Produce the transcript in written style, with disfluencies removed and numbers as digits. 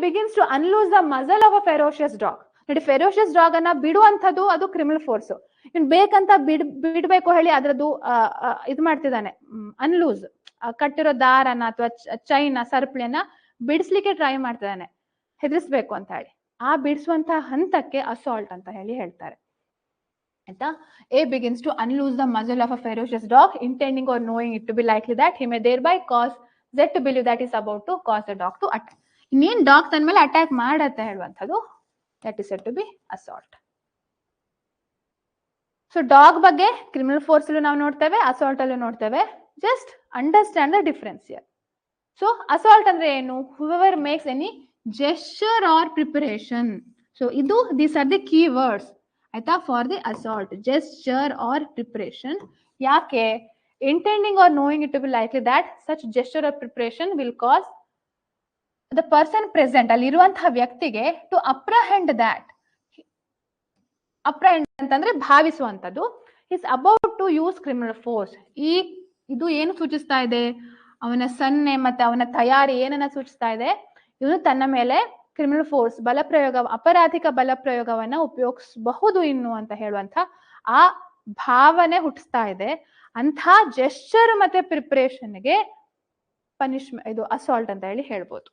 Begins to unloose the muscle of a ferocious dog. ನೋಡಿ, ferocious dog ಅನ್ನ ಬಿಡುವಂಥದ್ದು ಅದು ಕ್ರಿಮಿನಲ್ ಫೋರ್ಸ್. ಇನ್ ಬೇಕಂತ ಬಿಡ್ಬೇಕು ಹೇಳಿ ಅದ್ರದ್ದು ಇದು ಮಾಡ್ತಿದ್ದಾನೆ, ಅನ್ಲೂಸ್, ಕಟ್ಟಿರೋ ದಾರನ ಅಥವಾ ಚೈನ್ ಸರಪಳಿಯನ್ನ ಬಿಡಿಸ್ಲಿಕ್ಕೆ ಟ್ರೈ ಮಾಡ್ತಿದ್ದಾನೆ, ಹೆದರ್ಸ್ಬೇಕು ಅಂತ ಹೇಳಿ. ಆ ಬಿಡಿಸುವಂತಹ ಹಂತಕ್ಕೆ ಅಸಾಲ್ಟ್ ಅಂತ ಹೇಳಿ ಹೇಳ್ತಾರೆ. ಆಯ್ತಾ? A begins to unloose the muzzle of a ferocious dog, intending or knowing it to be likely that he may thereby cause Z to believe that he is about to cause the dog to attack. ಇನ್ನೇನ್ dog ತನ್ನ ಮೇಲೆ attack ಮಾಡತ್ತೆ ಹೇಳುವಂಥದ್ದು that is said to be assault. So dog ಬಗ್ಗೆ criminal force ಅಲ್ಲೂ ನಾವು ನೋಡ್ತೇವೆ, assault ಅಲ್ಲೂ ನೋಡ್ತೇವೆ. Just understand the difference here. So assault ಅಂದ್ರೆ ಏನು? whoever makes any gesture or preparation. So ಇದು these are the key words ಆಯ್ತಾ for the assault. Gesture or preparation. ಯಾಕೆ? Intending or knowing it to be likely that such gesture or preparation will cause the person present, ಅಲ್ಲಿರುವಂತಹ ವ್ಯಕ್ತಿಗೆ to apprehend that. Apprehend ಅಂತಂದ್ರೆ ಭಾವಿಸುವಂಥದ್ದು. Is about to use criminal force. ಇದು ಏನು ಸೂಚಿಸ್ತಾ ಇದೆ? ಅವನ ಸನ್ನೆ ಮತ್ತೆ ಅವನ ತಯಾರಿ ಏನನ್ನ ಸೂಚಿಸ್ತಾ ಇದೆ? ಇವನು ತನ್ನ ಮೇಲೆ ಕ್ರಿಮಿನಲ್ ಫೋರ್ಸ್, ಬಲಪ್ರಯೋಗ, ಅಪರಾಧಿಕ ಬಲಪ್ರಯೋಗವನ್ನ ಉಪಯೋಗಿಸಬಹುದು ಇನ್ನು ಅಂತ ಹೇಳುವಂತ ಆ ಭಾವನೆ ಹುಟ್ಟಿಸ್ತಾ ಇದೆ. ಅಂಥ ಜೆಸ್ಚರ್ ಮತ್ತೆ ಪ್ರಿಪರೇಷನ್ಗೆ ಪನಿಷ್ಮೆಂಟ್, ಇದು ಅಸಾಲ್ಟ್ ಅಂತ ಹೇಳಿ ಹೇಳ್ಬೋದು.